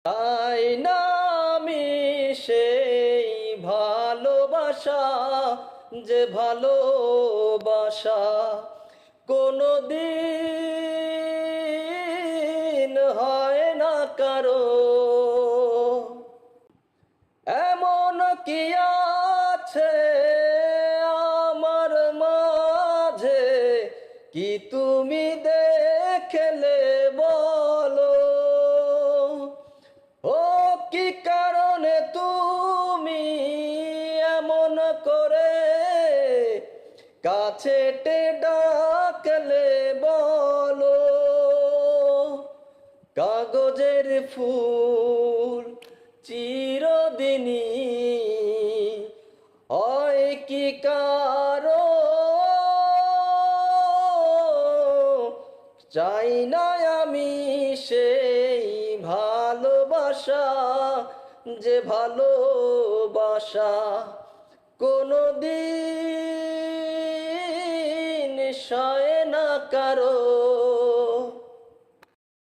চাই না আমি সেই ভালোবাসা, যে ভালোবাসা কোনো দিন হয় না কারো। এমন কি আছে আমার মাঝে, কি তুমি দেখলে বলো? ও কি কারণে তুমি এমন করে কাছে ডাকলে বলো? কাগজের ফুল চিরদিনই হয় কি কারো? চাই না আমি সেই ভালোবাসা, যে ভালোবাসা কোনো দিন সয় না কারো।